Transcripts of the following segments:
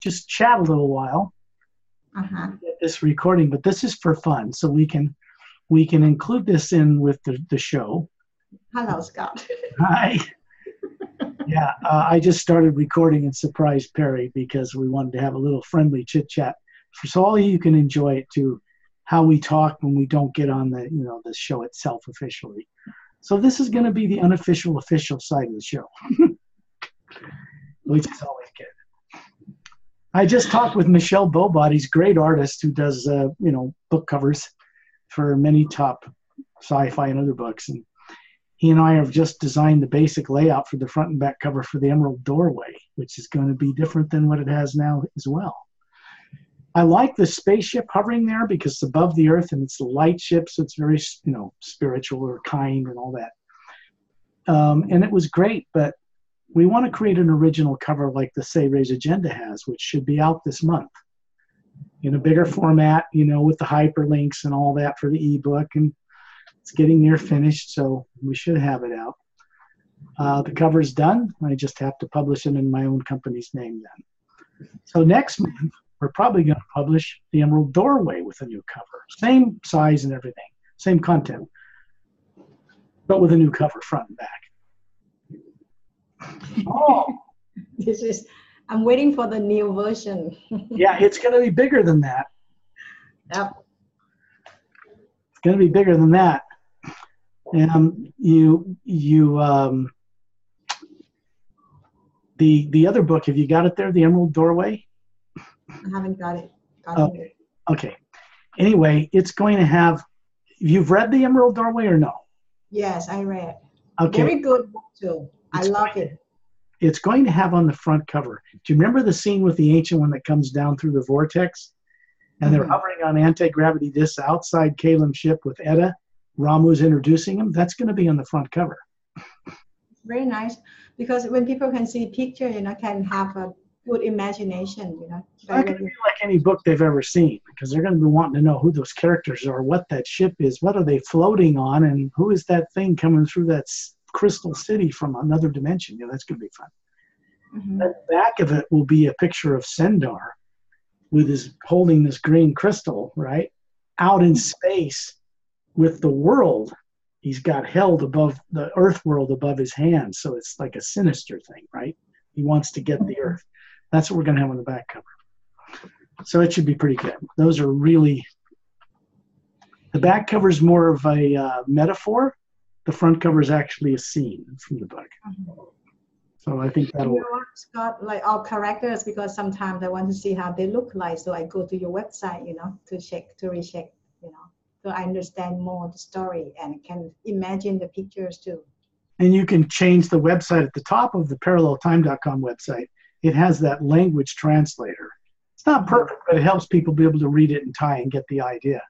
just chat a little while, get this recording, but this is for fun, so we can include this in with the show. Hello, Scott. Hi. Yeah, I just started recording and surprised Perry because we wanted to have a little friendly chit chat, so all of you can enjoy it too, how we talk when we don't get on the show itself officially. So this is going to be the unofficial, official side of the show, which is always good. I just talked with Michelle Bobody's great artist who does book covers for many top sci-fi and other books, and he and I have just designed the basic layout for the front and back cover for the Emerald Doorway, which is going to be different than what it has now as well. I like the spaceship hovering there because it's above the earth and it's a light ship, so it's very, spiritual or kind and all that. And it was great, but we want to create an original cover like the Say Ray's Agenda has, which should be out this month in a bigger format, with the hyperlinks and all that for the ebook, and it's getting near finished, so we should have it out. The cover's done. I just have to publish it in my own company's name then. So next month, we're probably going to publish the Emerald Doorway with a new cover. Same size and everything, same content, but with a new cover front and back. Oh, I'm waiting for the new version. Yeah, it's going to be bigger than that. Yep. It's going to be bigger than that. The other book, have you got it there, The Emerald Doorway? I haven't got it. Okay. Anyway, it's going to have, you've read The Emerald Doorway or no? Yes, I read. Okay. Very good book too. I love it. It's going to have on the front cover. Do you remember the scene with the ancient one that comes down through the vortex? And they're hovering on anti-gravity discs outside Kalim's ship with Etta. Ramu's introducing him. That's going to be on the front cover. Very nice, because when people can see picture, can have a good imagination, It's not going to be like any book they've ever seen, because they're going to be wanting to know who those characters are, what that ship is, what are they floating on, and who is that thing coming through that crystal city from another dimension. That's going to be fun. At the back of it will be a picture of Sendar with holding this green crystal, right, out in space with the world. He's got held above the earth world above his hands, so it's like a sinister thing, right? He wants to get the earth. That's what we're going to have on the back cover. So it should be pretty good. Those are really, the back cover is more of a metaphor. The front cover is actually a scene from the book. So I think that'll work. Scott, like our characters, because sometimes I want to see how they look like, so I go to your website, to recheck, so I understand more the story and can imagine the pictures too. And you can change the website at the top of the paralleltime.com website. It has that language translator. It's not perfect, but it helps people be able to read it in Thai and get the idea.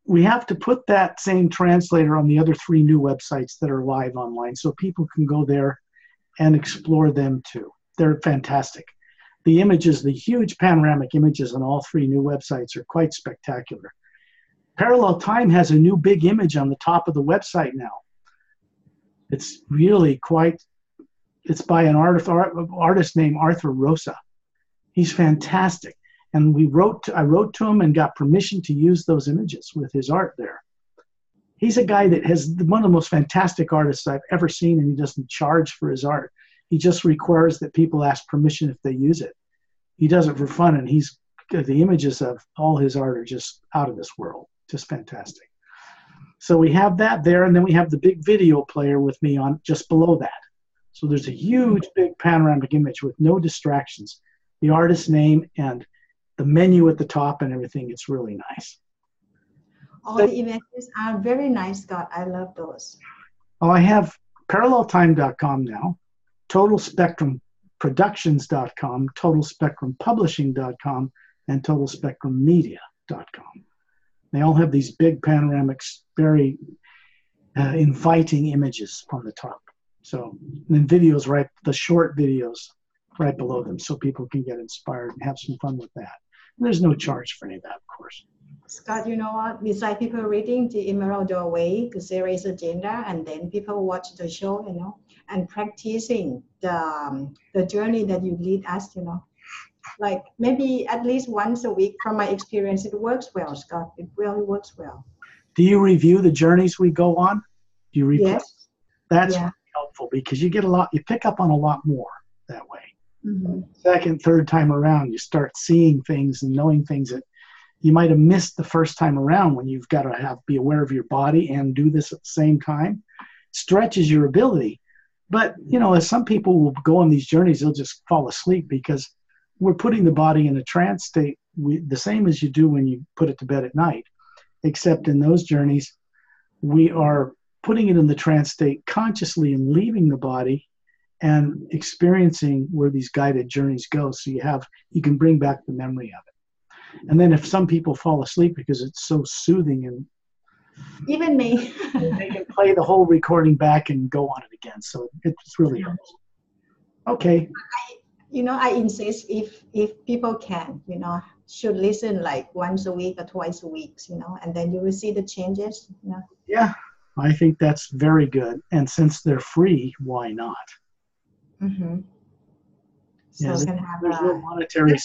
We have to put that same translator on the other 3 new websites that are live online so people can go there and explore them too. They're fantastic. The images, the huge panoramic images on all 3 new websites are quite spectacular. Parallel Time has a new big image on the top of the website now. It's really it's by an artist named Arthur Rosa. He's fantastic. And I wrote to him and got permission to use those images with his art there. He's a guy that has one of the most fantastic artists I've ever seen, and he doesn't charge for his art. He just requires that people ask permission if they use it. He does it for fun, and the images of all his art are just out of this world, just fantastic. So we have that there, and then we have the big video player with me on just below that. So there's a huge, big panoramic image with no distractions, the artist's name, and the menu at the top and everything. It's really nice. All the images are very nice, Scott. I love those. Oh, I have paralleltime.com now, totalspectrumproductions.com, totalspectrumpublishing.com, and totalspectrummedia.com. They all have these big panoramics, very inviting images on the top. So, and then videos, the short videos right below them, so people can get inspired and have some fun with that. And there's no charge for any of that, of course. Scott, you know what? Besides people reading the Emerald Doorway, the series agenda, and then people watch the show, and practicing the journey that you lead us, like maybe at least once a week. From my experience, it works well, Scott. It really works well. Do you review the journeys we go on? Do you replay? Yes. That's Yeah. helpful because you get a lot, you pick up on a lot more that way. Mm-hmm. Second, third time around, you start seeing things and knowing things that you might have missed the first time around when you've got to be aware of your body and do this at the same time. Stretches your ability. But, as some people will go on these journeys, they'll just fall asleep because we're putting the body in a trance state, the same as you do when you put it to bed at night, except in those journeys, we are putting it in the trance state consciously and leaving the body and experiencing where these guided journeys go. So you can bring back the memory of it. And then if some people fall asleep because it's so soothing, and even me, they can play the whole recording back and go on it again. So it's really helps. Okay. I insist if people can, should listen like once a week or twice a week, and then you will see the changes. Yeah, I think that's very good. And since they're free, why not? Mm-hmm. So yeah, you can have there's no monetary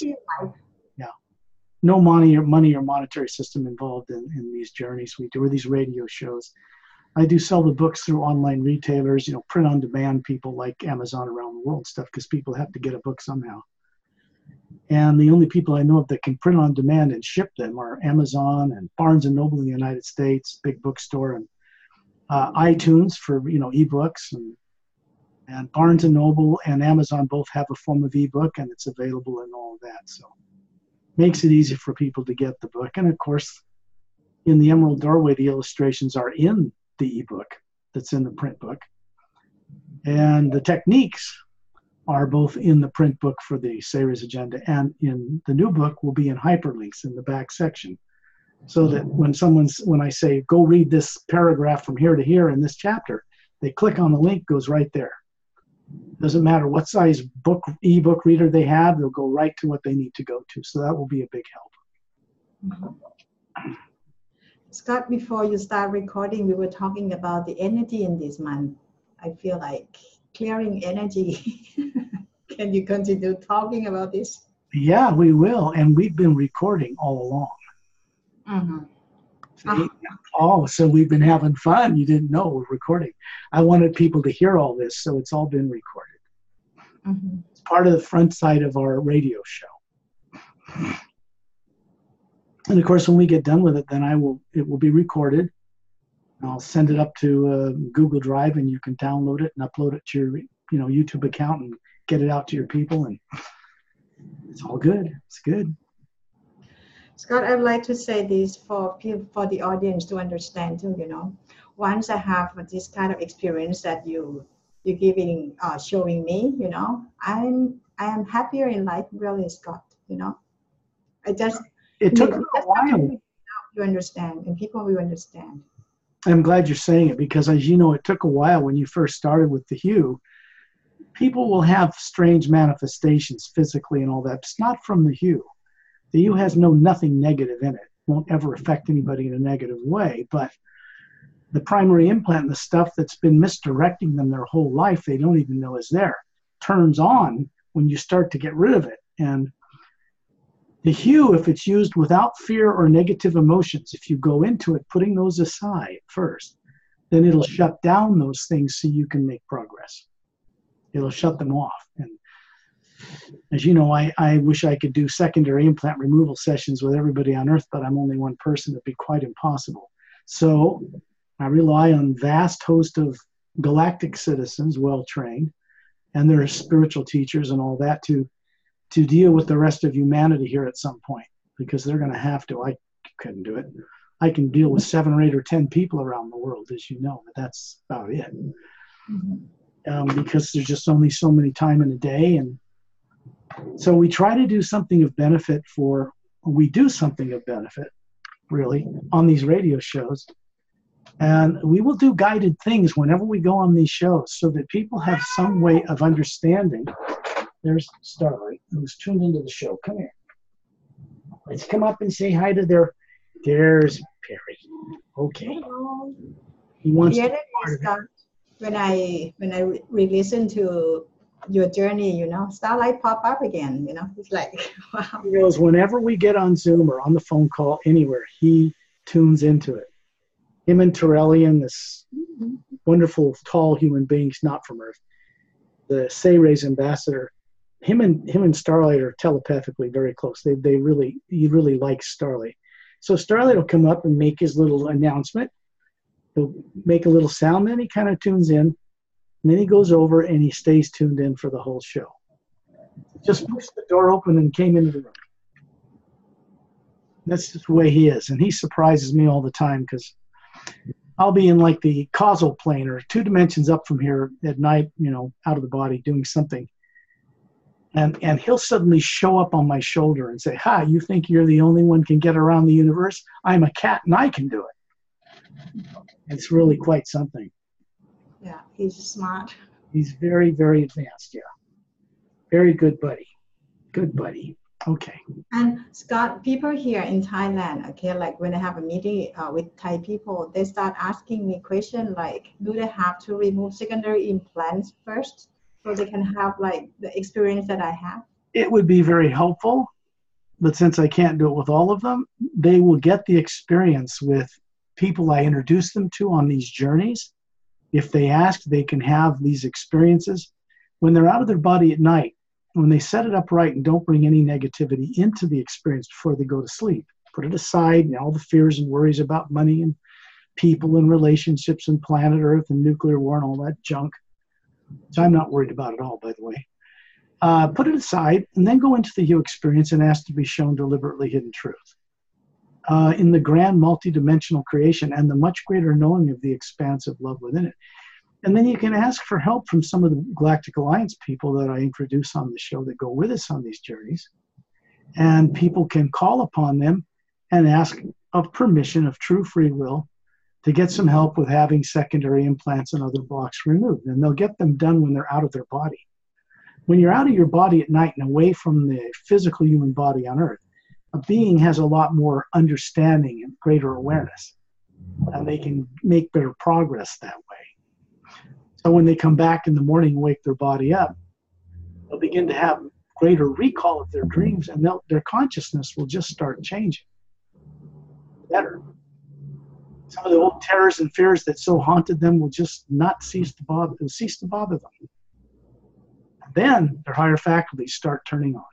no money or monetary system involved in these journeys we do, or these radio shows. I do sell the books through online retailers, print on demand people like Amazon around the world stuff, because people have to get a book somehow. And the only people I know of that can print on demand and ship them are Amazon and Barnes and Noble in the United States, big bookstore, and iTunes for ebooks, and Barnes and Noble and Amazon both have a form of ebook, and it's available in all of that. So makes it easy for people to get the book. And of course, in the Emerald Doorway, the illustrations are in the ebook that's in the print book. And the techniques are both in the print book for the Sayers Agenda, and in the new book will be in hyperlinks in the back section. So that when I say, go read this paragraph from here to here in this chapter, they click on the link, goes right there. Doesn't matter what size ebook reader they have, they'll go right to what they need to go to. So that will be a big help. Mm-hmm. Scott, before you start recording, we were talking about the energy in this month. I feel like clearing energy. Can you continue talking about this? Yeah, we will. And we've been recording all along. Mm-hmm. Oh, so we've been having fun. You didn't know we're recording. I wanted people to hear all this, so it's all been recorded. Mm-hmm. It's part of the front side of our radio show. And of course, when we get done with it, then it will be recorded. I'll send it up to Google Drive, and you can download it and upload it to your YouTube account and get it out to your people, and it's all good. It's good. Scott, I'd like to say this for the audience to understand too. Once I have this kind of experience that you're giving, showing me, I am happier in life, really, Scott. It took a while. You understand, and people will understand. I'm glad you're saying it, because as you know, it took a while when you first started with the hue. People will have strange manifestations physically and all that. It's not from the hue. The hue has nothing negative in it. It won't ever affect anybody in a negative way. But the primary implant, the stuff that's been misdirecting them their whole life, they don't even know is there, turns on when you start to get rid of it. And the hue, if it's used without fear or negative emotions, if you go into it putting those aside first, then it'll shut down those things so you can make progress. It'll shut them off. And as you know, I wish I could do secondary implant removal sessions with everybody on Earth, but I'm only one person. It'd be quite impossible. So I rely on vast host of galactic citizens, well-trained, and their spiritual teachers and all that to deal with the rest of humanity here at some point, because they're going to have to. I couldn't do it. I can deal with 7 or 8 or 10 people around the world, as you know, but that's about it. Mm-hmm. Because there's just only so many time in a day. And so we try to do something of benefit really, on these radio shows. And we will do guided things whenever we go on these shows so that people have some way of understanding. There's Starlight, who's tuned into the show. Come here. Let's come up and say hi to there's Perry. Okay. Hello. He wants to be part of it. when I re-listen to your journey, starlight pop up again. It's like wow. He goes, whenever we get on Zoom or on the phone call anywhere, he tunes into it. Him and Torellian, this wonderful, tall human being, not from Earth, the Sayres ambassador, him and Starlight are telepathically very close. He really likes Starlight. So Starlight will come up and make his little announcement. He'll make a little sound, then he kind of tunes in, and then he goes over and he stays tuned in for the whole show. Just pushed the door open and came into the room. That's just the way he is, and he surprises me all the time because I'll be in like the causal plane or 2 dimensions up from here at night, out of the body doing something. And he'll suddenly show up on my shoulder and say, "Hi, you think you're the only one can get around the universe? I'm a cat and I can do it." It's really quite something. Yeah, he's smart. He's very, very advanced, yeah. Very good buddy. Good buddy. Okay. And Scott, people here in Thailand, okay, like when I have a meeting with Thai people, they start asking me questions like, do they have to remove secondary implants first so they can have like the experience that I have? It would be very helpful, but since I can't do it with all of them, they will get the experience with people I introduce them to on these journeys. If they ask, they can have these experiences. When they're out of their body at night, when they set it up right and don't bring any negativity into the experience before they go to sleep, put it aside and all the fears and worries about money and people and relationships and planet Earth and nuclear war and all that junk, which I'm not worried about at all, by the way. Put it aside and then go into the hue experience and ask to be shown deliberately hidden truth. In the grand multidimensional creation and the much greater knowing of the expansive love within it. And then you can ask for help from some of the Galactic Alliance people that I introduce on the show that go with us on these journeys. And people can call upon them and ask of permission of true free will to get some help with having secondary implants and other blocks removed. And they'll get them done when they're out of their body. When you're out of your body at night and away from the physical human body on Earth, a being has a lot more understanding and greater awareness. And they can make better progress that way. So when they come back in the morning and wake their body up, they'll begin to have greater recall of their dreams, and their consciousness will just start changing. Better. Some of the old terrors and fears that so haunted them will just not cease to bother them. And then their higher faculties start turning on.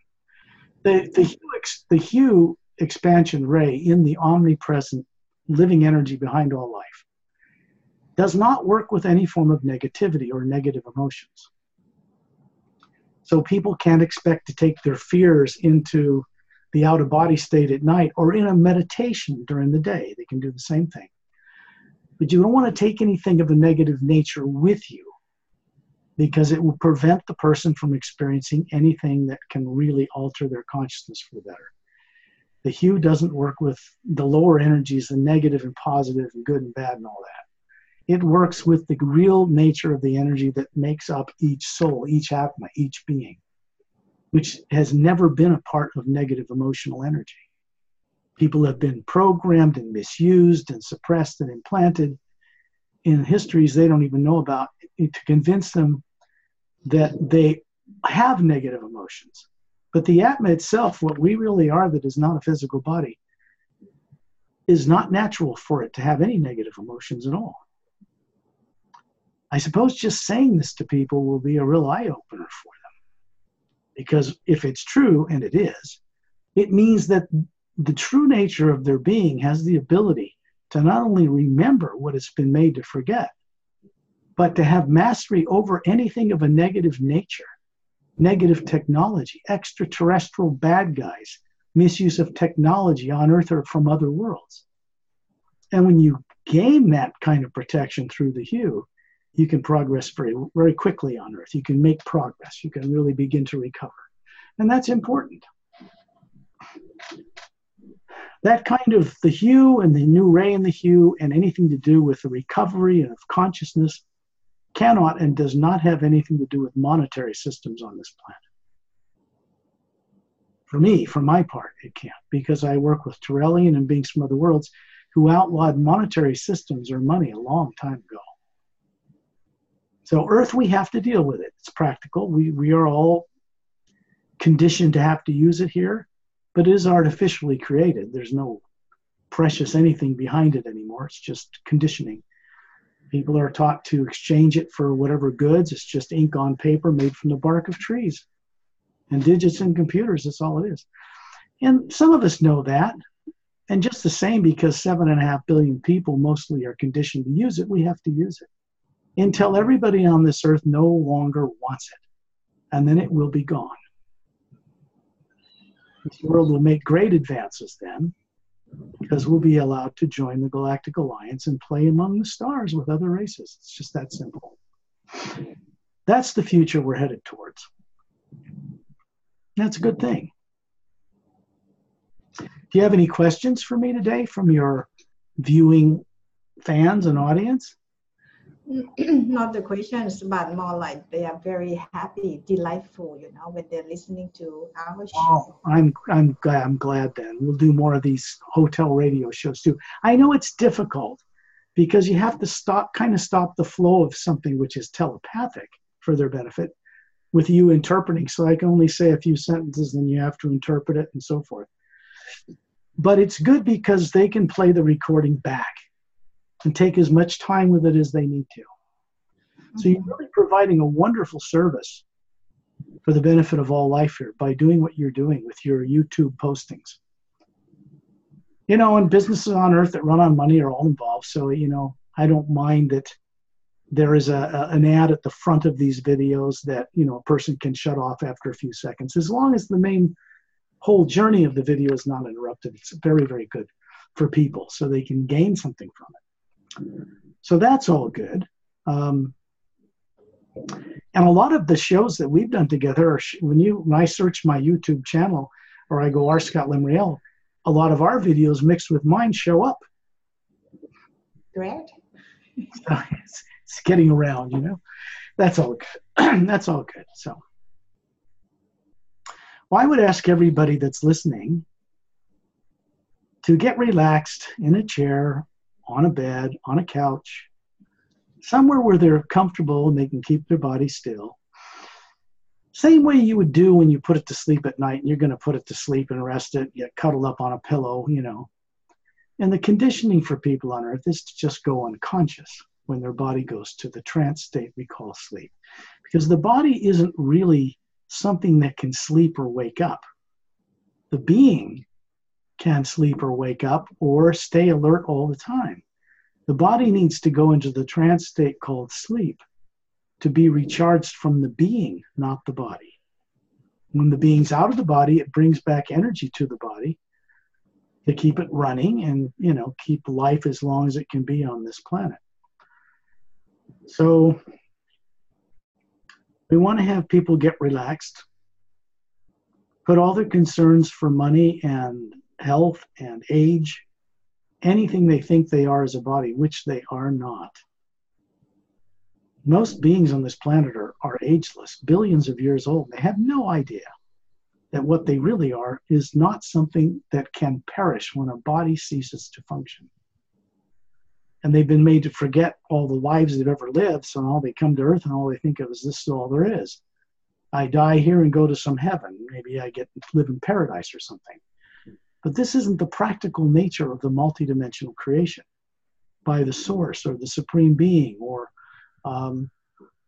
The hue expansion ray in the omnipresent living energy behind all life does not work with any form of negativity or negative emotions. So people can't expect to take their fears into the out-of-body state at night or in a meditation during the day. They can do the same thing. But you don't want to take anything of a negative nature with you because it will prevent the person from experiencing anything that can really alter their consciousness for the better. The hue doesn't work with the lower energies, the negative and positive and good and bad and all that. It works with the real nature of the energy that makes up each soul, each Atma, each being, which has never been a part of negative emotional energy. People have been programmed and misused and suppressed and implanted in histories they don't even know about to convince them that they have negative emotions. But the Atma itself, what we really are that is not a physical body, is not natural for it to have any negative emotions at all. I suppose just saying this to people will be a real eye-opener for them. Because if it's true, and it is, it means that the true nature of their being has the ability to not only remember what it's been made to forget, but to have mastery over anything of a negative nature, negative technology, extraterrestrial bad guys, misuse of technology on Earth or from other worlds. And when you gain that kind of protection through the hue, you can progress very, very quickly on Earth. You can make progress. You can really begin to recover. And that's important. That kind of the hue and the new ray in the hue and anything to do with the recovery of consciousness cannot and does not have anything to do with monetary systems on this planet. For me, for my part, it can't, because I work with Torellian and beings from other worlds who outlawed monetary systems or money a long time ago. So Earth, we have to deal with it. It's practical. We are all conditioned to have to use it here, but it is artificially created. There's no precious anything behind it anymore. It's just conditioning. People are taught to exchange it for whatever goods. It's just ink on paper made from the bark of trees and digits in computers. That's all it is. And some of us know that. And just the same, because 7.5 billion people mostly are conditioned to use it, we have to use it until everybody on this earth no longer wants it. And then it will be gone. This world will make great advances then, because we'll be allowed to join the Galactic Alliance and play among the stars with other races. It's just that simple. That's the future we're headed towards. That's a good thing. Do you have any questions for me today from your viewing fans and audience? Not the questions, but more like they are very happy, delightful, when they're listening to our show. Oh, I'm glad then. We'll do more of these hotel radio shows too. I know it's difficult because you have to stop the flow of something which is telepathic for their benefit with you interpreting. So I can only say a few sentences and you have to interpret it and so forth. But it's good because they can play the recording back and take as much time with it as they need to. So you're really providing a wonderful service for the benefit of all life here by doing what you're doing with your YouTube postings. And businesses on earth that run on money are all involved. So, I don't mind that there is an ad at the front of these videos that, a person can shut off after a few seconds. As long as the main whole journey of the video is not interrupted, it's very, very good for people so they can gain something from it. So that's all good. And a lot of the shows that we've done together are, when I search my YouTube channel or I go R. Scott Lemriel, a lot of our videos mixed with mine show up. Great. So it's getting around, That's all good. That's all good. So, well, I would ask everybody that's listening to get relaxed in a chair, on a bed, on a couch, somewhere where they're comfortable and they can keep their body still. Same way you would do when you put it to sleep at night and you're going to put it to sleep and rest it, you cuddle up on a pillow, And the conditioning for people on earth is to just go unconscious when their body goes to the trance state we call sleep. Because the body isn't really something that can sleep or wake up. The being can sleep or wake up or stay alert all the time. The body needs to go into the trance state called sleep to be recharged from the being, not the body. When the being's out of the body, it brings back energy to the body to keep it running and, keep life as long as it can be on this planet. So we want to have people get relaxed, put all their concerns for money and health and age, anything they think they are as a body, which they are not. Most beings on this planet are ageless, billions of years old. They have no idea that what they really are is not something that can perish when a body ceases to function. And they've been made to forget all the lives they've ever lived, so now they come to Earth and all they think of is this is all there is. I die here and go to some heaven. Maybe I get to live in paradise or something. But this isn't the practical nature of the multidimensional creation by the source or the supreme being or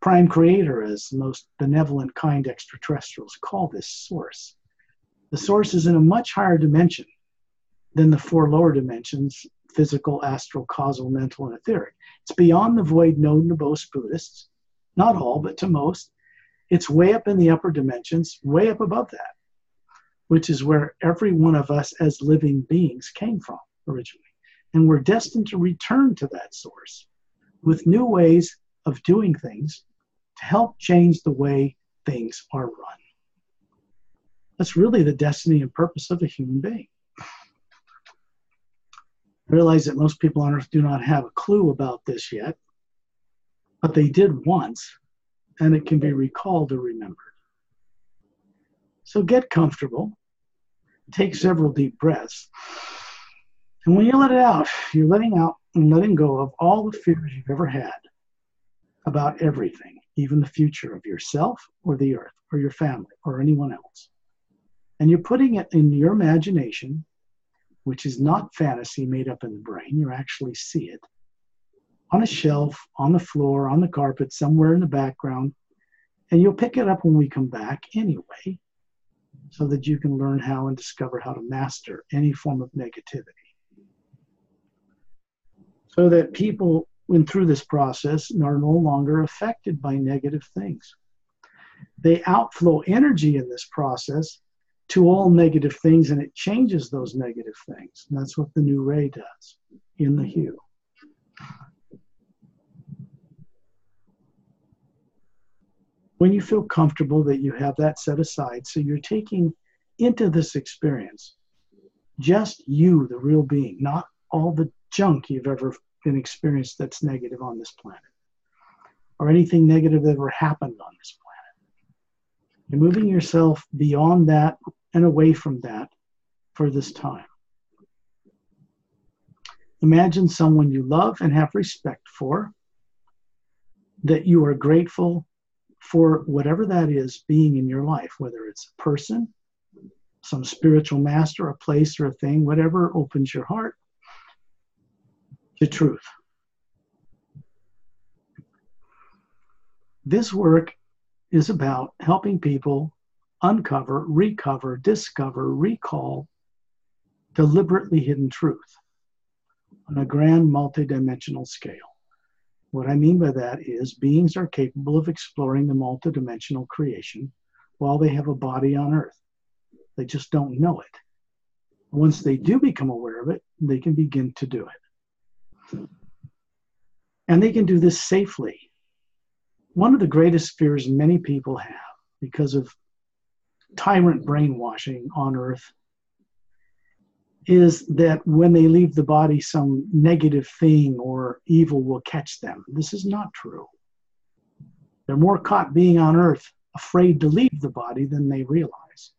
prime creator, as the most benevolent, kind extraterrestrials call this source. The source is in a much higher dimension than the four lower dimensions: physical, astral, causal, mental, and etheric. It's beyond the void known to most Buddhists, not all, but to most. It's way up in the upper dimensions, way up above that, which is where every one of us as living beings came from originally. And we're destined to return to that source with new ways of doing things to help change the way things are run. That's really the destiny and purpose of a human being. I realize that most people on Earth do not have a clue about this yet, but they did once, and it can be recalled or remembered. So get comfortable, take several deep breaths, and when you let it out, you're letting out and letting go of all the fears you've ever had about everything, even the future of yourself or the earth or your family or anyone else. And you're putting it in your imagination, which is not fantasy made up in the brain. You actually see it on a shelf, on the floor, on the carpet, somewhere in the background. And you'll pick it up when we come back anyway, so that you can learn how and discover how to master any form of negativity. So that people, when through this process, are no longer affected by negative things. They outflow energy in this process to all negative things, and it changes those negative things. And that's what the new ray does in the hue. When you feel comfortable that you have that set aside, so you're taking into this experience just you, the real being, not all the junk you've ever been experienced that's negative on this planet, or anything negative that ever happened on this planet. You're moving yourself beyond that and away from that for this time. Imagine someone you love and have respect for, that you are grateful for whatever that is being in your life, whether it's a person, some spiritual master, a place or a thing, whatever opens your heart to truth. This work is about helping people uncover, recover, discover, recall deliberately hidden truth on a grand multidimensional scale. What I mean by that is beings are capable of exploring the multidimensional creation while they have a body on Earth. They just don't know it. Once they do become aware of it, they can begin to do it. And they can do this safely. One of the greatest fears many people have because of tyrant brainwashing on Earth is that when they leave the body, some negative thing or evil will catch them. This is not true. They're more caught being on Earth, afraid to leave the body than they realize.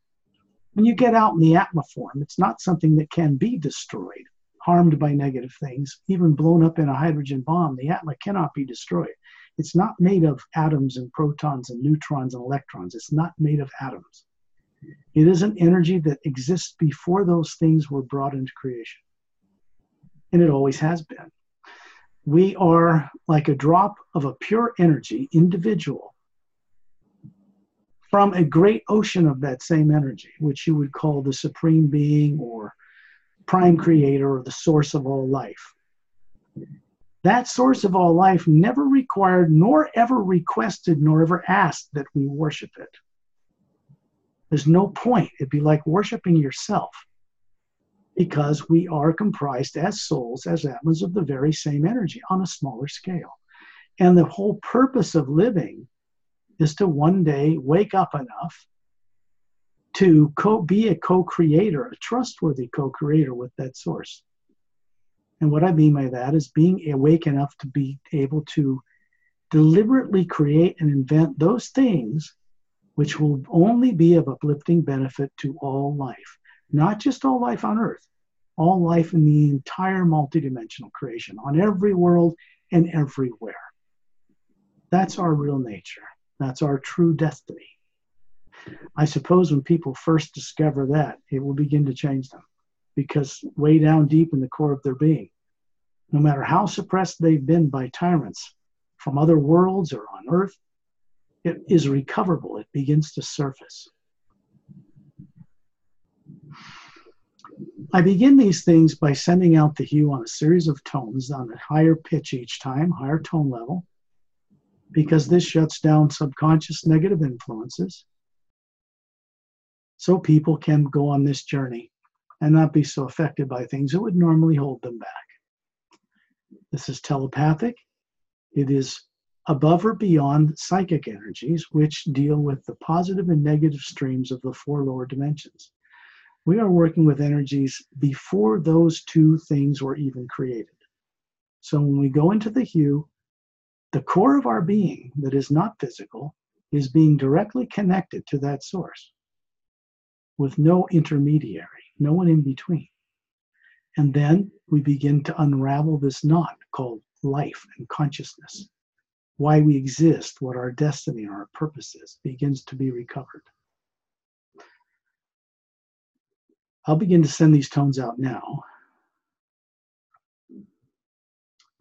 When you get out in the Atma form, it's not something that can be destroyed, harmed by negative things, even blown up in a hydrogen bomb. The Atma cannot be destroyed. It's not made of atoms and protons and neutrons and electrons. It's not made of atoms. It is an energy that exists before those things were brought into creation. And it always has been. We are like a drop of a pure energy, individual, from a great ocean of that same energy, which you would call the supreme being or prime creator or the source of all life. That source of all life never required, nor ever requested, nor ever asked that we worship it. There's no point. It'd be like worshiping yourself, because we are comprised as souls, as Atmas of the very same energy on a smaller scale. And the whole purpose of living is to one day wake up enough to be a co-creator, a trustworthy co-creator with that source. And what I mean by that is being awake enough to be able to deliberately create and invent those things which will only be of uplifting benefit to all life. Not just all life on Earth, all life in the entire multidimensional creation, on every world and everywhere. That's our real nature. That's our true destiny. I suppose when people first discover that, it will begin to change them, because way down deep in the core of their being, no matter how suppressed they've been by tyrants from other worlds or on Earth, it is recoverable. It begins to surface. I begin these things by sending out the hue on a series of tones on a higher pitch each time, higher tone level, because this shuts down subconscious negative influences so people can go on this journey and not be so affected by things that would normally hold them back. This is telepathic. It is above or beyond psychic energies, which deal with the positive and negative streams of the four lower dimensions. We are working with energies before those two things were even created. So when we go into the hue, the core of our being that is not physical is being directly connected to that source with no intermediary, no one in between. And then we begin to unravel this knot called life and consciousness. why we exist, what our destiny and our purpose is, begins to be recovered. I'll begin to send these tones out now.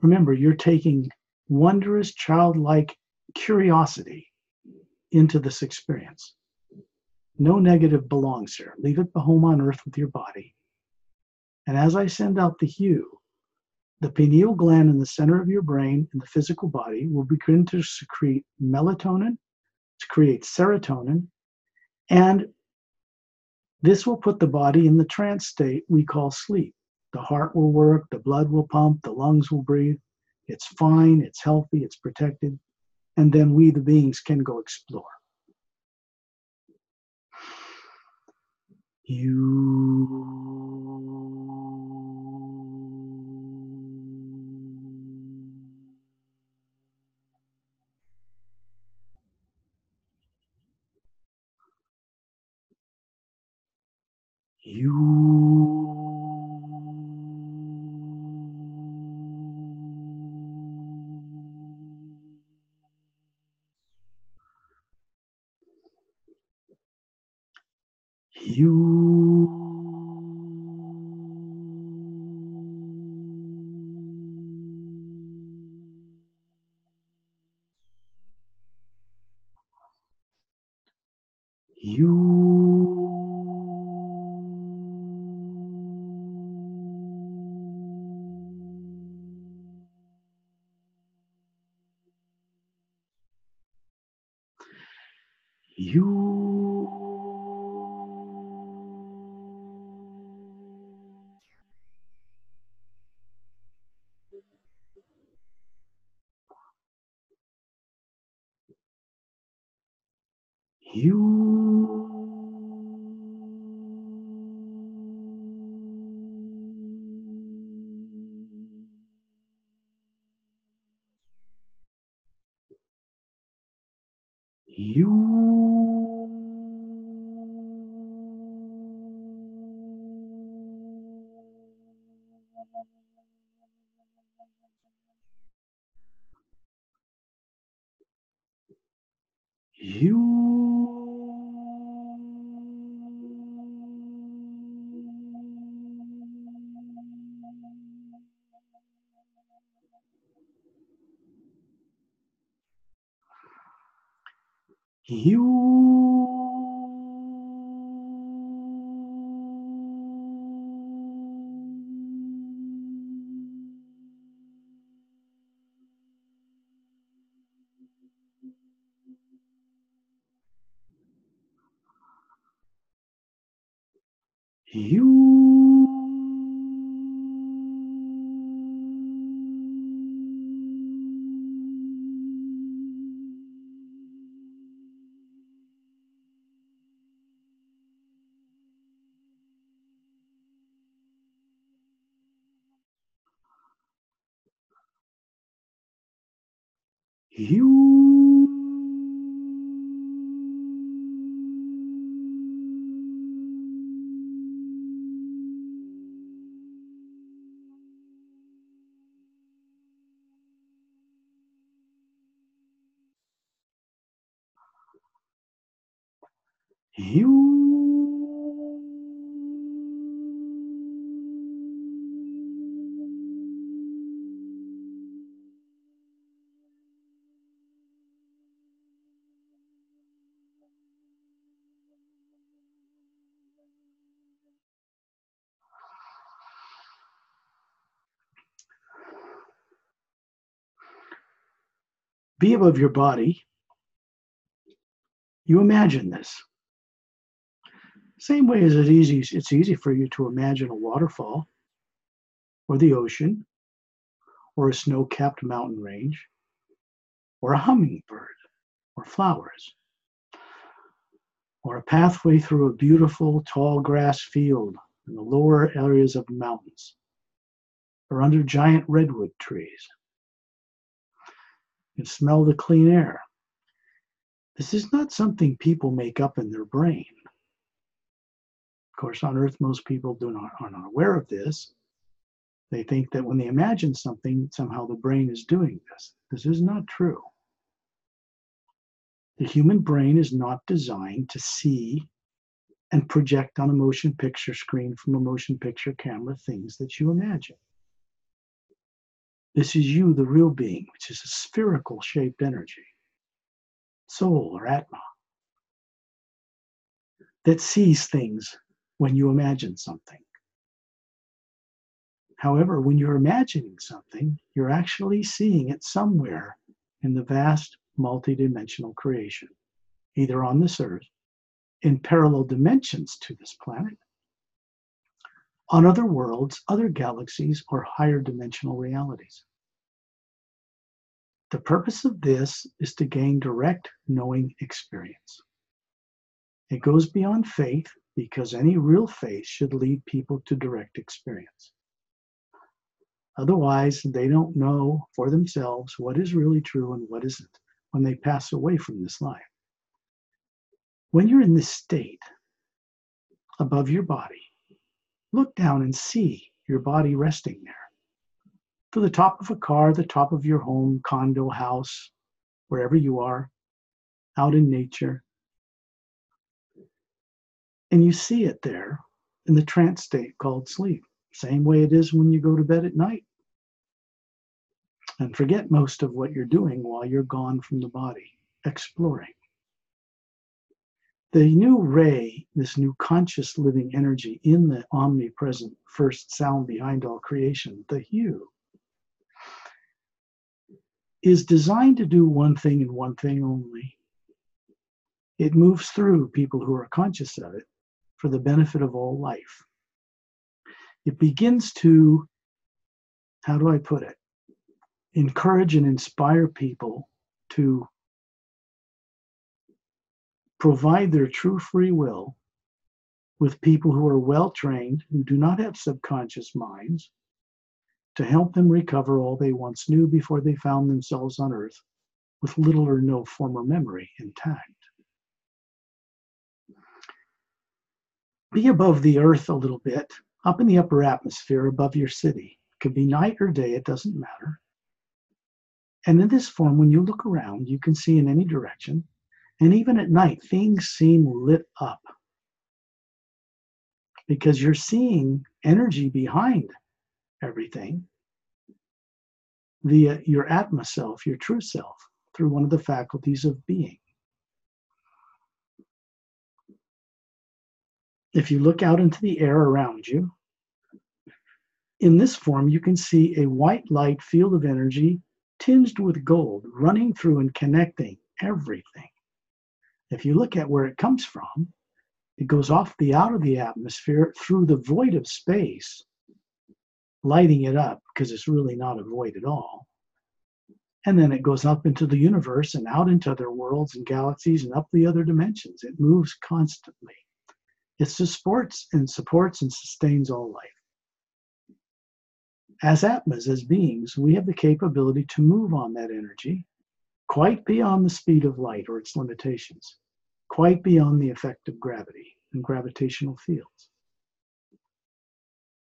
Remember, you're taking wondrous, childlike curiosity into this experience. No negative belongs here. Leave it home on earth with your body. And as I send out the hue, the pineal gland in the center of your brain and the physical body will begin to secrete melatonin, to create serotonin, and this will put the body in the trance state we call sleep. The heart will work, the blood will pump, the lungs will breathe. It's fine, it's healthy, it's protected. And then we, the beings, can go explore. Be above your body. You imagine this. Same way as it's easy for you to imagine a waterfall or the ocean or a snow-capped mountain range or a hummingbird or flowers or a pathway through a beautiful tall grass field in the lower areas of mountains or under giant redwood trees. You smell the clean air. This is not something people make up in their brain. Of course, on Earth, most people are not aware of this. They think that when they imagine something, somehow the brain is doing this. This is not true. The human brain is not designed to see and project on a motion picture screen from a motion picture camera things that you imagine. This is you, the real being, which is a spherical shaped energy, soul or Atma, that sees things when you imagine something. However, when you're imagining something, you're actually seeing it somewhere in the vast multidimensional creation, either on this earth, in parallel dimensions to this planet, on other worlds, other galaxies, or higher dimensional realities. The purpose of this is to gain direct knowing experience. It goes beyond faith because any real faith should lead people to direct experience. Otherwise, they don't know for themselves what is really true and what isn't when they pass away from this life. When you're in this state, above your body, look down and see your body resting there. To the top of a car, the top of your home, condo, house, wherever you are, out in nature. And you see it there in the trance state called sleep. Same way it is when you go to bed at night. And forget most of what you're doing while you're gone from the body, exploring. The new ray, this new conscious living energy in the omnipresent first sound behind all creation, the hue, is designed to do one thing and one thing only. It moves through people who are conscious of it for the benefit of all life. It begins to, how do I put it, encourage and inspire people to provide their true free will with people who are well trained, who do not have subconscious minds, to help them recover all they once knew before they found themselves on Earth with little or no former memory intact. Be above the Earth a little bit, up in the upper atmosphere above your city. It could be night or day, it doesn't matter. And in this form, when you look around, you can see in any direction. And even at night, things seem lit up because you're seeing energy behind everything, your Atma self, your true self, through one of the faculties of being. If you look out into the air around you, in this form, you can see a white light field of energy tinged with gold running through and connecting everything. If you look at where it comes from, it goes off out of the atmosphere through the void of space, lighting it up because it's really not a void at all. And then it goes up into the universe and out into other worlds and galaxies and up the other dimensions. It moves constantly. It supports and sustains all life. As Atmas, as beings, we have the capability to move on that energy quite beyond the speed of light or its limitations, quite beyond the effect of gravity and gravitational fields.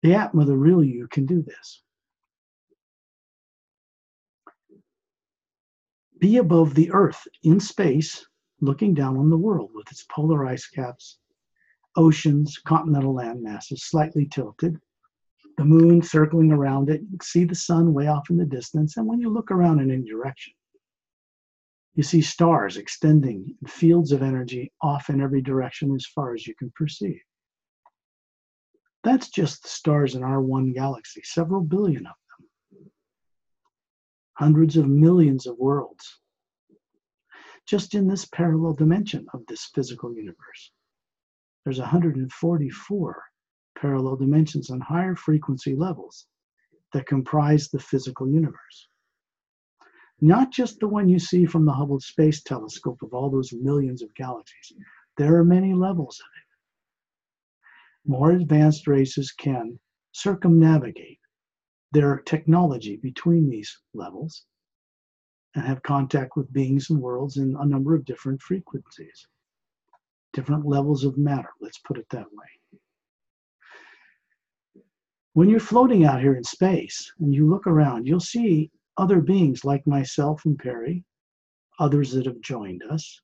The Atma, the real you, can do this. Be above the Earth in space, looking down on the world with its polar ice caps, oceans, continental land masses slightly tilted, the moon circling around it. You can see the sun way off in the distance, and when you look around in any direction, you see stars extending in fields of energy off in every direction as far as you can perceive. That's just the stars in our one galaxy, several billion of them. Hundreds of millions of worlds, just in this parallel dimension of this physical universe. There's 144 parallel dimensions on higher frequency levels that comprise the physical universe. Not just the one you see from the Hubble Space Telescope of all those millions of galaxies. There are many levels of it. More advanced races can circumnavigate their technology between these levels and have contact with beings and worlds in a number of different frequencies, different levels of matter, let's put it that way. When you're floating out here in space and you look around, you'll see other beings like myself and Perry, others that have joined us,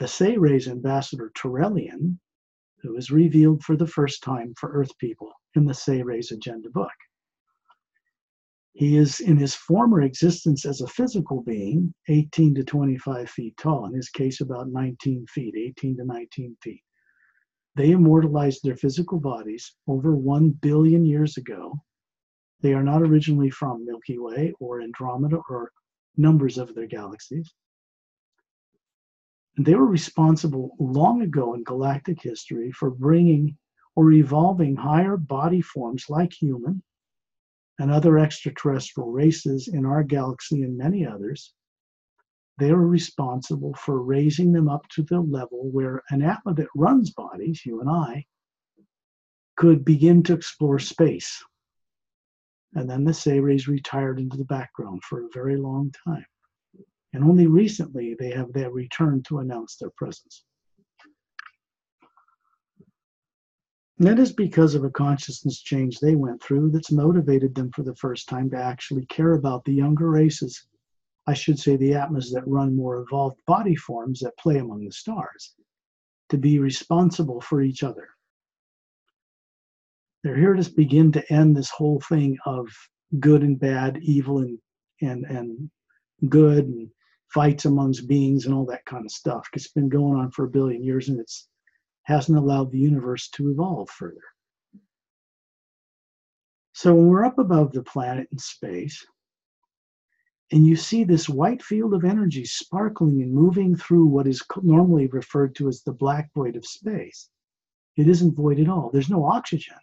The Sayre's ambassador Turelian, who is revealed for the first time for Earth people in the Sayre's Agenda book. He is, in his former existence as a physical being, 18 to 25 feet tall, in his case about 19 feet, 18 to 19 feet. They immortalized their physical bodies over 1 billion years ago. They are not originally from Milky Way or Andromeda or numbers of their galaxies. And they were responsible long ago in galactic history for bringing or evolving higher body forms like human and other extraterrestrial races in our galaxy and many others. They were responsible for raising them up to the level where an Atma that runs bodies, you and I, could begin to explore space. And then the Sayres retired into the background for a very long time. And only recently they have returned to announce their presence. And that is because of a consciousness change they went through that's motivated them for the first time to actually care about the younger races. I should say the Atmas that run more evolved body forms that play among the stars, to be responsible for each other. They're here to begin to end this whole thing of good and bad, evil and good, and fights amongst beings and all that kind of stuff. It's been going on for 1 billion years and it's hasn't allowed the universe to evolve further. So when we're up above the planet in space, and you see this white field of energy sparkling and moving through what is normally referred to as the black void of space, it isn't void at all. There's no oxygen.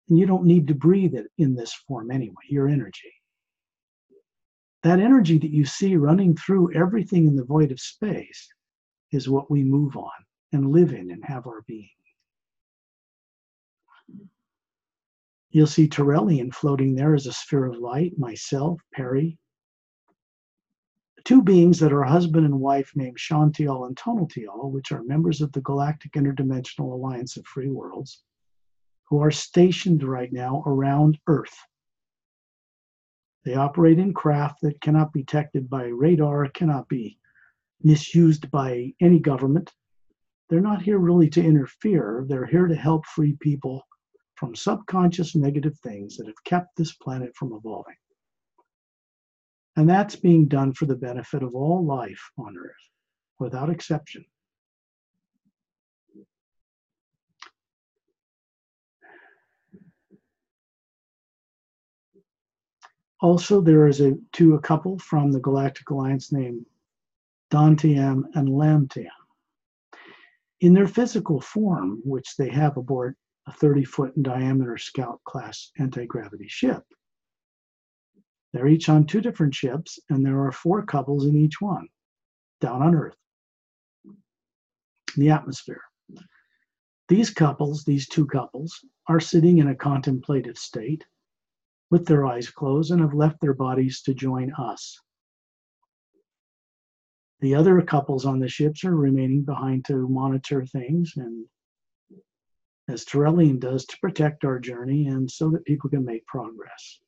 And you don't need to breathe it in this form anyway, your energy. That energy that you see running through everything in the void of space is what we move on and live in and have our being. You'll see Turelian floating there as a sphere of light, myself, Perry, two beings that are husband and wife named Shantial and Tonaltial, which are members of the Galactic Interdimensional Alliance of Free Worlds, who are stationed right now around Earth. They operate in craft that cannot be detected by radar, cannot be misused by any government. They're not here really to interfere. They're here to help free people from subconscious negative things that have kept this planet from evolving. And that's being done for the benefit of all life on Earth, without exception. Also, there is a couple from the Galactic Alliance named Dantiam and Lamtiam. In their physical form, which they have aboard a 30-foot in diameter Scout class anti-gravity ship. They're each on 2 different ships, and there are 4 couples in each one, down on Earth, in the atmosphere. These 2 couples, are sitting in a contemplative state with their eyes closed and have left their bodies to join us. The other couples on the ships are remaining behind to monitor things, and as Turelian does, to protect our journey and so that people can make progress.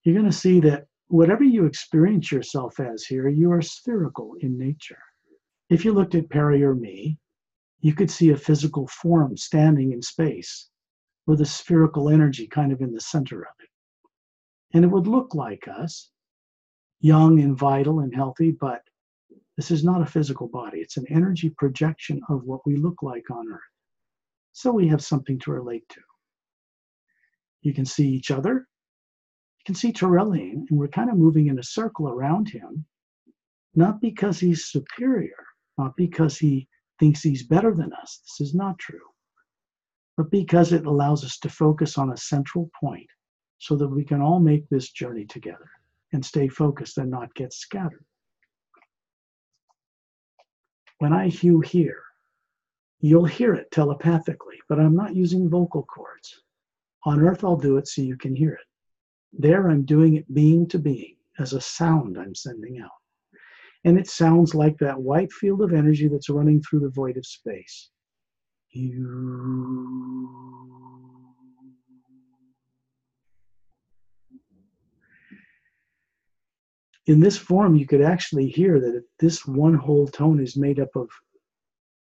You're going to see that whatever you experience yourself as here, you are spherical in nature. If you looked at Perry or me, you could see a physical form standing in space with a spherical energy kind of in the center of it. And it would look like us, young and vital and healthy, but this is not a physical body. It's an energy projection of what we look like on Earth. So we have something to relate to. You can see each other. You can see Turelian, and we're kind of moving in a circle around him, not because he's superior, not because he thinks he's better than us. This is not true. But because it allows us to focus on a central point so that we can all make this journey together and stay focused and not get scattered. When I hew here, you'll hear it telepathically, but I'm not using vocal cords. On Earth, I'll do it so you can hear it. There, I'm doing it being to being, as a sound I'm sending out. And it sounds like that white field of energy that's running through the void of space. In this form, you could actually hear that this one whole tone is made up of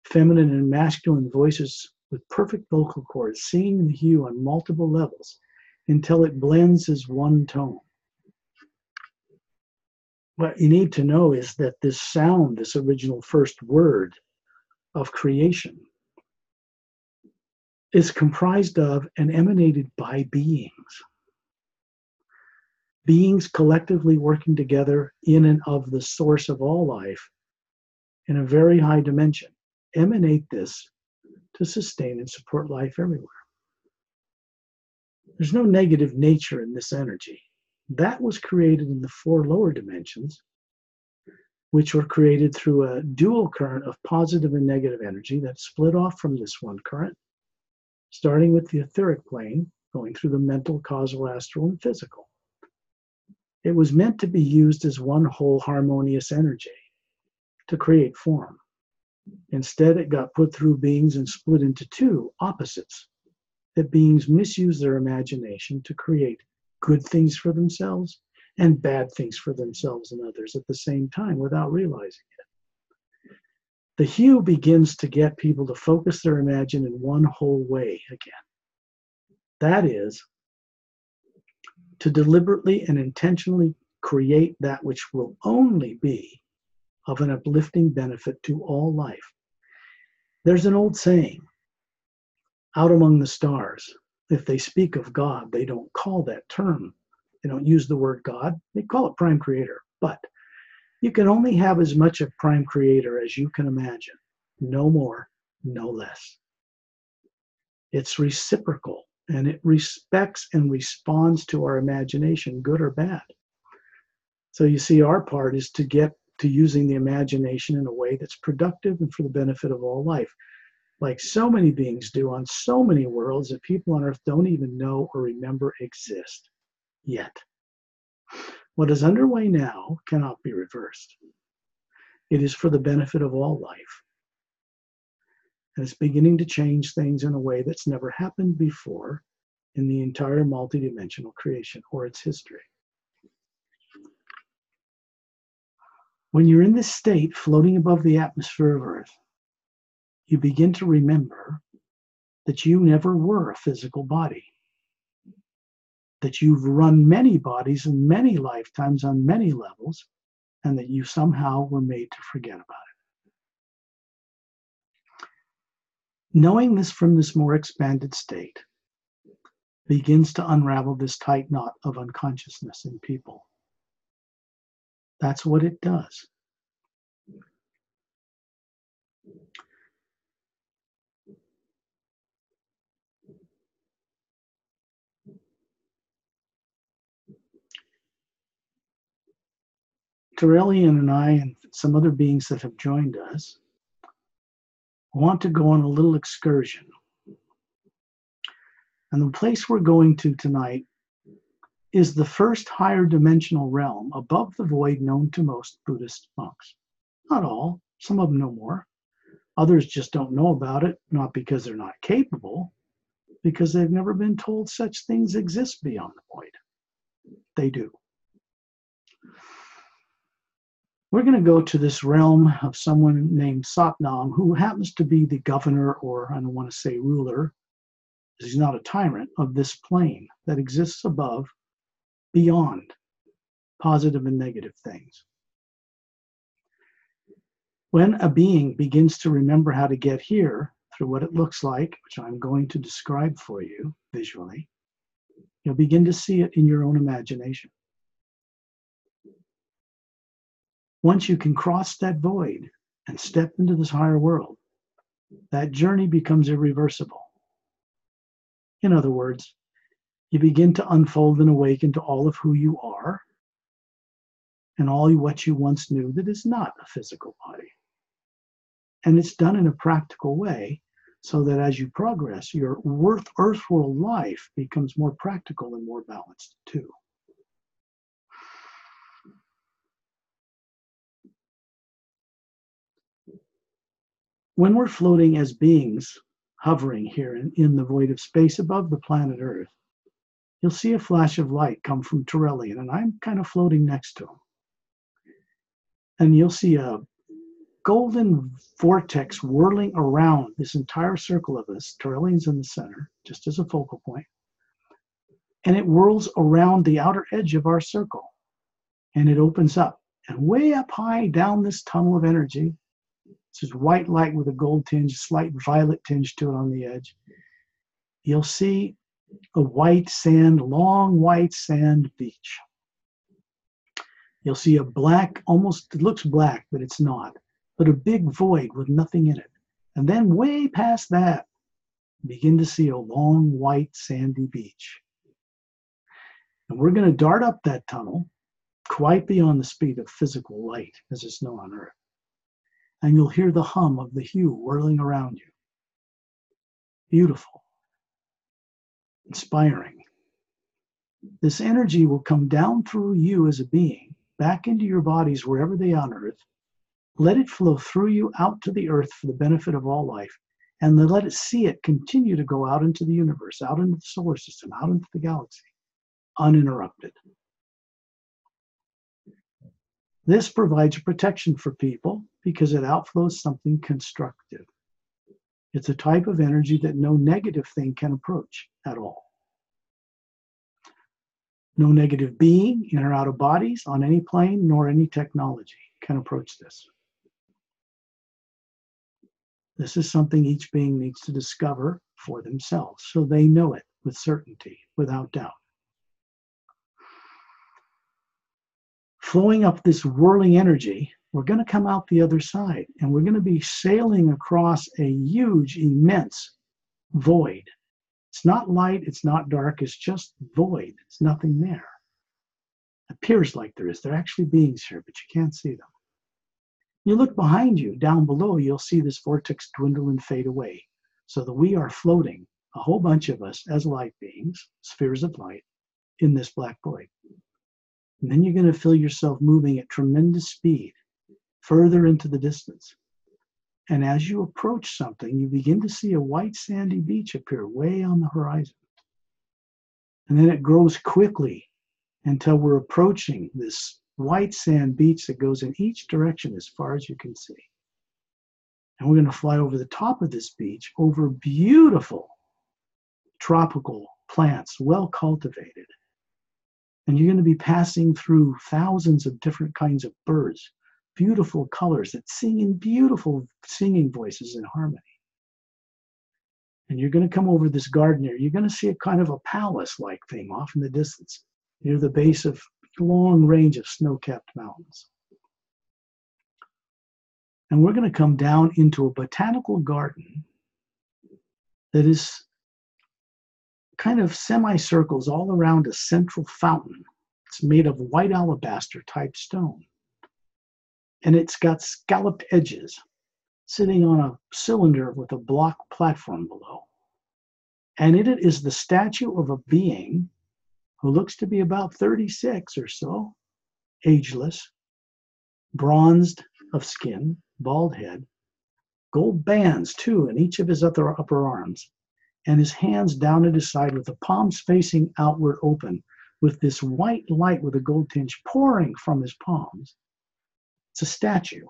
feminine and masculine voices with perfect vocal cords, singing the hue on multiple levels until it blends as one tone. What you need to know is that this sound, this original first word of creation, is comprised of and emanated by beings. Beings collectively working together in and of the source of all life in a very high dimension, emanate this to sustain and support life everywhere. There's no negative nature in this energy. That was created in the 4 lower dimensions, which were created through a dual current of positive and negative energy that split off from this one current, starting with the etheric plane, going through the mental, causal, astral, and physical. It was meant to be used as one whole harmonious energy to create form. Instead, it got put through beings and split into 2 opposites, that beings misuse their imagination to create good things for themselves and bad things for themselves and others at the same time without realizing it. The hue begins to get people to focus their imagination in one whole way again. That is, to deliberately and intentionally create that which will only be of an uplifting benefit to all life. There's an old saying, out among the stars, if they speak of God, they don't call that term. They don't use the word God. They call it Prime Creator. But you can only have as much of Prime Creator as you can imagine. No more, no less. It's reciprocal, and it respects and responds to our imagination, good or bad. So you see, our part is to get to using the imagination in a way that's productive and for the benefit of all life, like so many beings do on so many worlds that people on Earth don't even know or remember exist yet. What is underway now cannot be reversed. It is for the benefit of all life. And it's beginning to change things in a way that's never happened before in the entire multidimensional creation or its history. When you're in this state, floating above the atmosphere of Earth, you begin to remember that you never were a physical body, that you've run many bodies in many lifetimes on many levels, and that you somehow were made to forget about it. Knowing this from this more expanded state begins to unravel this tight knot of unconsciousness in people. That's what it does. Terrellian and I and some other beings that have joined us want to go on a little excursion. And the place we're going to tonight is the first higher dimensional realm above the void known to most Buddhist monks. Not all, some of them know more. Others just don't know about it, not because they're not capable, because they've never been told such things exist beyond the void. They do. We're going to go to this realm of someone named Satnam, who happens to be the governor, or I don't want to say ruler, because he's not a tyrant, of this plane that exists above, beyond positive and negative things. When a being begins to remember how to get here through what it looks like, which I'm going to describe for you visually, you'll begin to see it in your own imagination. Once you can cross that void and step into this higher world, that journey becomes irreversible. In other words, you begin to unfold and awaken to all of who you are and all what you once knew that is not a physical body. And it's done in a practical way so that as you progress, your earth world life becomes more practical and more balanced too. When we're floating as beings, hovering here in the void of space above the planet Earth, you'll see a flash of light come from Terrellian, and I'm kind of floating next to him. and you'll see a golden vortex whirling around this entire circle of us. Tourmaline's in the center, just as a focal point. And it whirls around the outer edge of our circle. And it opens up. And way up high down this tunnel of energy, this is white light with a gold tinge, slight violet tinge to it on the edge. You'll see a white sand, long white sand beach. You'll see a black, almost, it looks black, but it's not, but a big void with nothing in it. And then way past that, you begin to see a long white sandy beach. And we're going to dart up that tunnel quite beyond the speed of physical light as it's known on Earth. And you'll hear the hum of the hue whirling around you. Beautiful. Inspiring. This energy will come down through you as a being, back into your bodies wherever they are on Earth. Let it flow through you out to the Earth for the benefit of all life. And then let it see it continue to go out into the universe, out into the solar system, out into the galaxy, uninterrupted. This provides protection for people because it outflows something constructive. It's a type of energy that no negative thing can approach at all. No negative being in or out of bodies on any plane nor any technology can approach this. This is something each being needs to discover for themselves so they know it with certainty, without doubt. Flowing up this whirling energy, we're going to come out the other side and we're going to be sailing across a huge, immense void. It's not light, it's not dark, it's just void. It's nothing there. It appears like there is. There are actually beings here, but you can't see them. You look behind you, down below, you'll see this vortex dwindle and fade away, so that we are floating, a whole bunch of us as light beings, spheres of light, in this black void. And then you're going to feel yourself moving at tremendous speed, further into the distance. And as you approach something, you begin to see a white sandy beach appear way on the horizon. And then it grows quickly until we're approaching this white sand beach that goes in each direction as far as you can see. And we're going to fly over the top of this beach, over beautiful tropical plants, well cultivated. And you're going to be passing through thousands of different kinds of birds, beautiful colors that sing in beautiful singing voices in harmony. And you're going to come over this garden area. You're going to see a kind of a palace-like thing off in the distance, near the base of a long range of snow-capped mountains. And we're going to come down into a botanical garden that is kind of semicircles all around a central fountain. It's made of white alabaster type stone. And it's got scalloped edges sitting on a cylinder with a block platform below. And in it is the statue of a being who looks to be about 36 or so, ageless, bronzed of skin, bald head, gold bands too in each of his upper arms, and his hands down at his side with the palms facing outward open, with this white light with a gold tinge pouring from his palms. It's a statue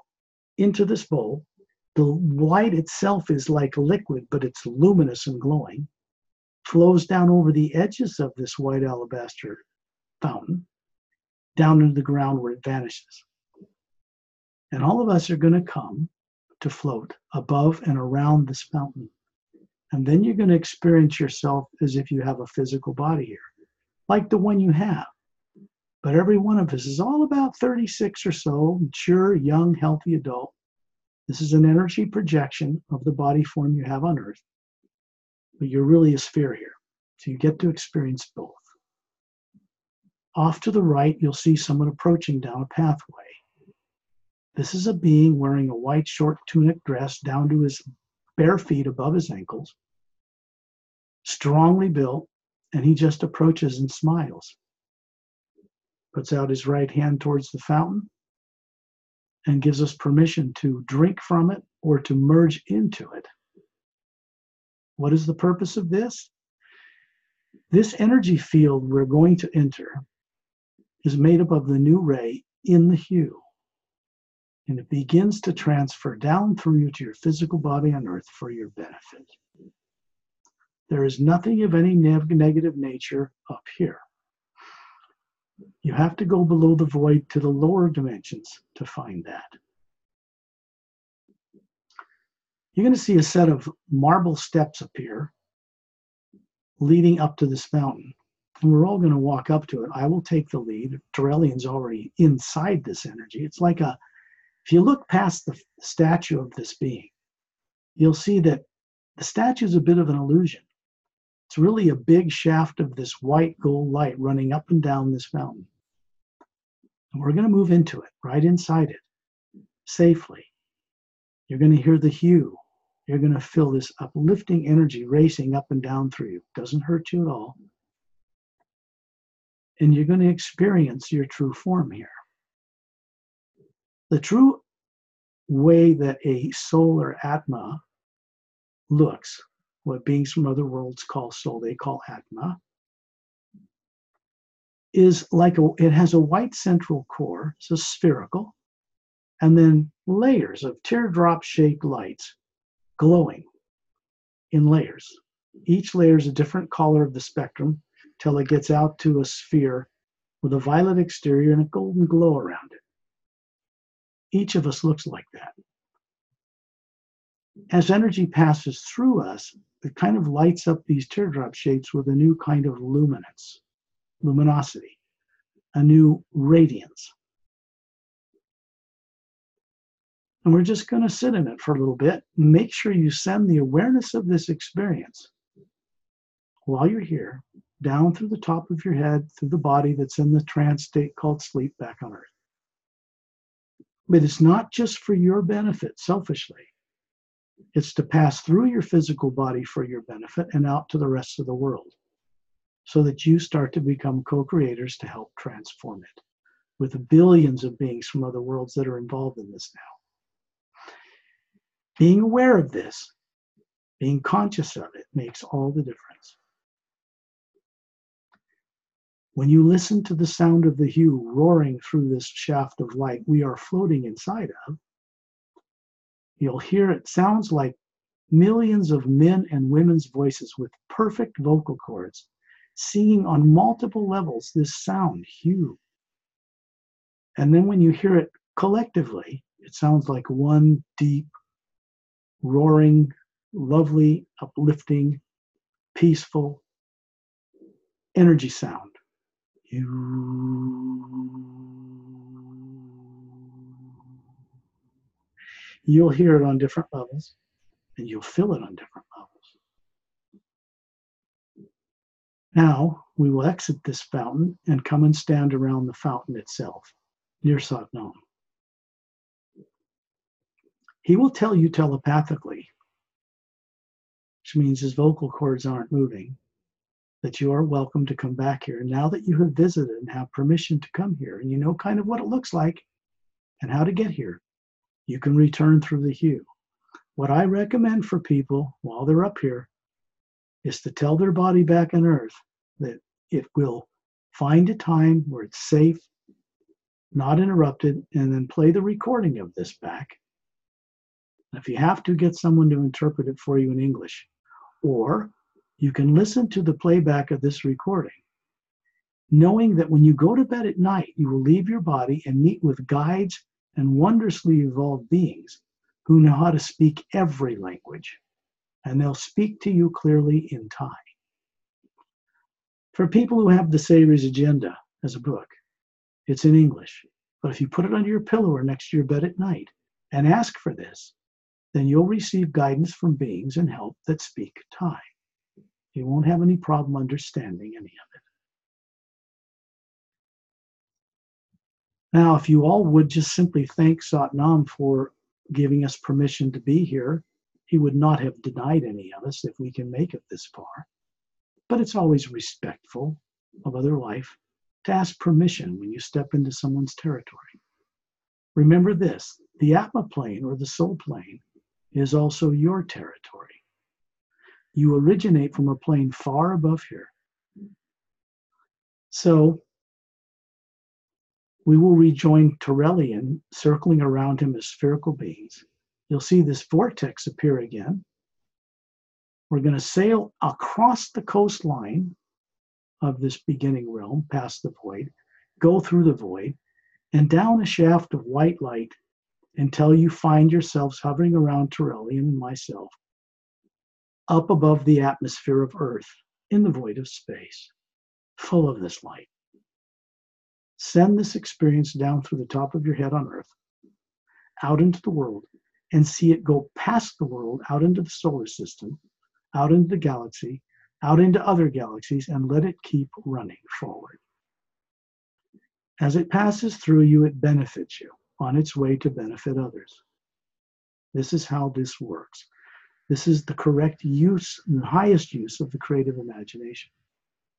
into this bowl. The light itself is like liquid, but it's luminous and glowing, flows down over the edges of this white alabaster fountain, down into the ground where it vanishes. And all of us are going to come to float above and around this fountain. And then you're going to experience yourself as if you have a physical body here, like the one you have. But every one of us is all about 36 or so, mature, young, healthy adult. This is an energy projection of the body form you have on Earth. But you're really a sphere here. So you get to experience both. Off to the right, you'll see someone approaching down a pathway. This is a being wearing a white short tunic dress down to his bare feet above his ankles, strongly built, and he just approaches and smiles. Puts out his right hand towards the fountain and gives us permission to drink from it or to merge into it. What is the purpose of this? This energy field we're going to enter is made up of the new ray in the hue. And it begins to transfer down through you to your physical body on earth for your benefit. There is nothing of any negative nature up here. You have to go below the void to the lower dimensions to find that. You're going to see a set of marble steps appear leading up to this mountain. And we're all going to walk up to it. I will take the lead. Torellian's already inside this energy. It's like if you look past the statue of this being, you'll see that the statue is a bit of an illusion. It's really a big shaft of this white gold light running up and down this mountain. And we're going to move into it, right inside it, safely. You're going to hear the hue. You're going to feel this uplifting energy racing up and down through you. Doesn't hurt you at all. And you're going to experience your true form here. The true way that a soul or Atma looks, what beings from other worlds call soul, they call Atma, is like it has a white central core, so spherical, and then layers of teardrop-shaped lights glowing in layers. Each layer is a different color of the spectrum till it gets out to a sphere with a violet exterior and a golden glow around it. Each of us looks like that. As energy passes through us, it kind of lights up these teardrop shapes with a new kind of luminosity, a new radiance. And we're just going to sit in it for a little bit. Make sure you send the awareness of this experience while you're here, down through the top of your head, through the body that's in the trance state called sleep back on earth. But it's not just for your benefit, selfishly. It's to pass through your physical body for your benefit and out to the rest of the world, so that you start to become co-creators to help transform it, with the billions of beings from other worlds that are involved in this now. Being aware of this, being conscious of it, makes all the difference. When you listen to the sound of the hue roaring through this shaft of light we are floating inside of, you'll hear it sounds like millions of men and women's voices with perfect vocal cords singing on multiple levels this sound, hue. And then when you hear it collectively, it sounds like one deep, roaring, lovely, uplifting, peaceful energy sound. You'll hear it on different levels, and you'll feel it on different levels. Now, we will exit this fountain and come and stand around the fountain itself, near Satnam. He will tell you telepathically, which means his vocal cords aren't moving, that you are welcome to come back here. And now that you have visited and have permission to come here, and you know kind of what it looks like and how to get here, you can return through the hue. What I recommend for people while they're up here is to tell their body back on earth that it will find a time where it's safe, not interrupted, and then play the recording of this back. If you have to, get someone to interpret it for you in English. Or you can listen to the playback of this recording, knowing that when you go to bed at night, you will leave your body and meet with guides and wondrously evolved beings who know how to speak every language, and they'll speak to you clearly in Thai. For people who have the Series Agenda as a book, it's in English. But if you put it under your pillow or next to your bed at night and ask for this, then you'll receive guidance from beings and help that speak Thai. You won't have any problem understanding any of it. Now, if you all would just simply thank Satnam for giving us permission to be here, he would not have denied any of us if we can make it this far. But it's always respectful of other life to ask permission when you step into someone's territory. Remember this, the Atma plane or the soul plane is also your territory. You originate from a plane far above here. So we will rejoin Turelian, circling around him as spherical beings. You'll see this vortex appear again. We're going to sail across the coastline of this beginning realm, past the void, go through the void, and down a shaft of white light until you find yourselves hovering around Turelian and myself, up above the atmosphere of Earth, in the void of space, full of this light. Send this experience down through the top of your head on Earth, out into the world, and see it go past the world, out into the solar system, out into the galaxy, out into other galaxies, and let it keep running forward. As it passes through you, it benefits you on its way to benefit others. This is how this works. This is the correct use, the highest use of the creative imagination,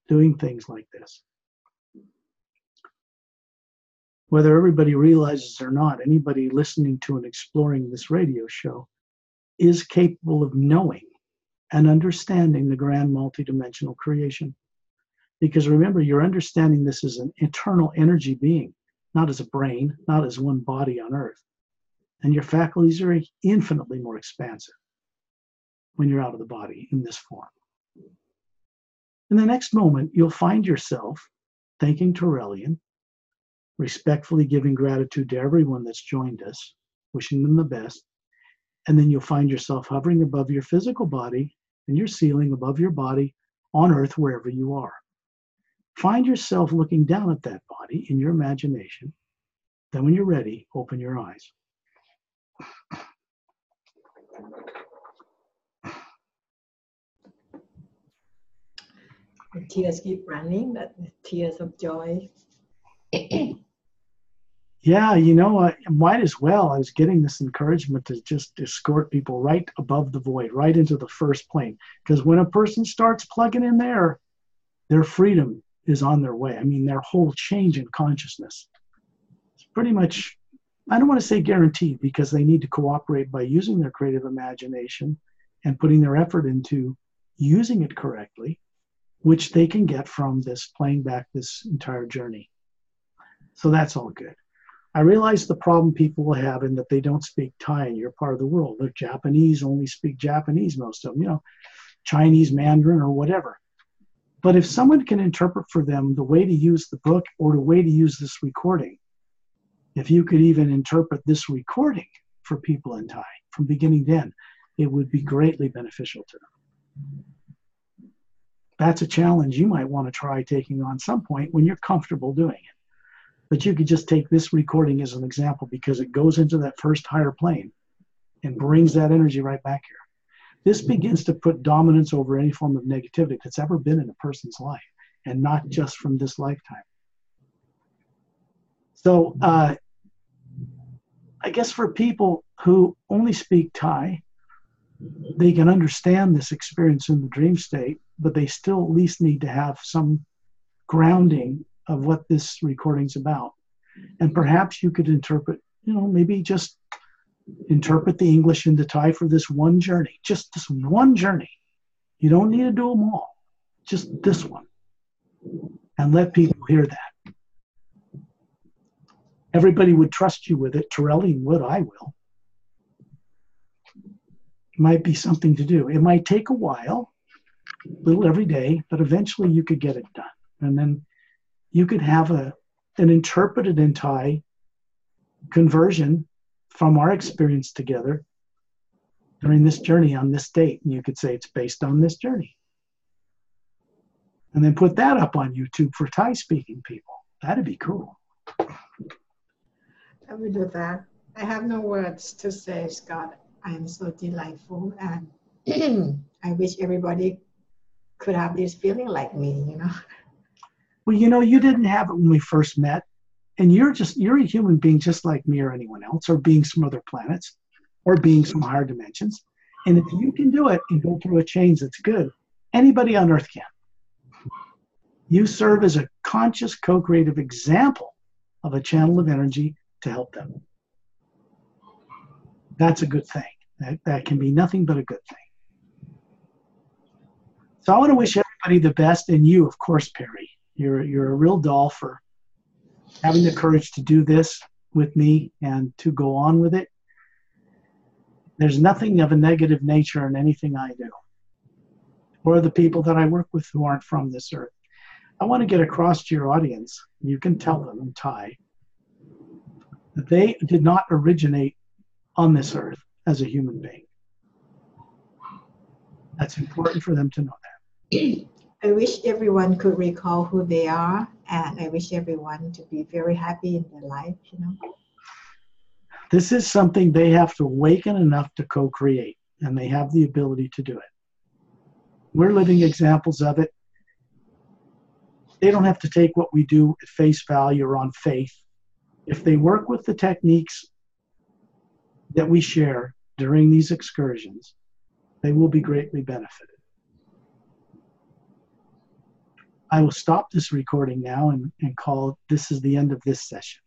doing things like this. Whether everybody realizes or not, anybody listening to and exploring this radio show is capable of knowing and understanding the grand multidimensional creation. Because remember, you're understanding this as an eternal energy being, not as a brain, not as one body on Earth. And your faculties are infinitely more expansive when you're out of the body in this form. In the next moment, you'll find yourself thanking Turelian, respectfully giving gratitude to everyone that's joined us, wishing them the best, and then you'll find yourself hovering above your physical body and your ceiling above your body on Earth, wherever you are. Find yourself looking down at that body in your imagination. Then when you're ready, open your eyes. The tears keep running, but the tears of joy. Yeah, you know, I might as well. I was getting this encouragement to just escort people right above the void, right into the first plane. Because when a person starts plugging in there, their freedom is on their way. I mean, their whole change in consciousness. It's pretty much, I don't want to say guaranteed, because they need to cooperate by using their creative imagination and putting their effort into using it correctly, which they can get from this, playing back this entire journey. So that's all good. I realize the problem people will have in that they don't speak Thai in your part of the world. They're Japanese, only speak Japanese, most of them, you know, Chinese, Mandarin, or whatever. But if someone can interpret for them the way to use the book or the way to use this recording, if you could even interpret this recording for people in Thai from beginning to end, it would be greatly beneficial to them. That's a challenge you might want to try taking on some point when you're comfortable doing it. But you could just take this recording as an example because it goes into that first higher plane and brings that energy right back here. This begins to put dominance over any form of negativity that's ever been in a person's life, and not just from this lifetime. So I guess for people who only speak Thai, they can understand this experience in the dream state, but they still at least need to have some grounding of what this recording's about. And perhaps you could interpret, you know, maybe just interpret the English into Thai for this one journey, just this one journey. You don't need to do them all, just this one. And let people hear that. Everybody would trust you with it. Turelian would, I will. It might be something to do. It might take a while, a little every day, but eventually you could get it done. And then you could have an interpreted in Thai conversion from our experience together during this journey on this date. And you could say it's based on this journey. And then put that up on YouTube for Thai speaking people. That'd be cool. I will do that. I have no words to say, Scott. I am so delightful, and I wish everybody could have this feeling like me, you know. Well, you know, you didn't have it when we first met, and you're a human being just like me or anyone else, or beings from other planets, or beings from higher dimensions. And if you can do it and go through a change that's good, anybody on Earth can. You serve as a conscious, co-creative example of a channel of energy to help them. That's a good thing. That can be nothing but a good thing. So I want to wish everybody the best, and you, of course, Perry. You're a real doll for having the courage to do this with me and to go on with it. There's nothing of a negative nature in anything I do, or the people that I work with who aren't from this earth. I want to get across to your audience, you can tell them in Thai, that they did not originate on this earth as a human being. That's important for them to know that. I wish everyone could recall who they are, and I wish everyone to be very happy in their life, you know. This is something they have to awaken enough to co-create, and they have the ability to do it. We're living examples of it. They don't have to take what we do at face value or on faith. If they work with the techniques that we share during these excursions, they will be greatly benefited. I will stop this recording now and call this is the end of this session.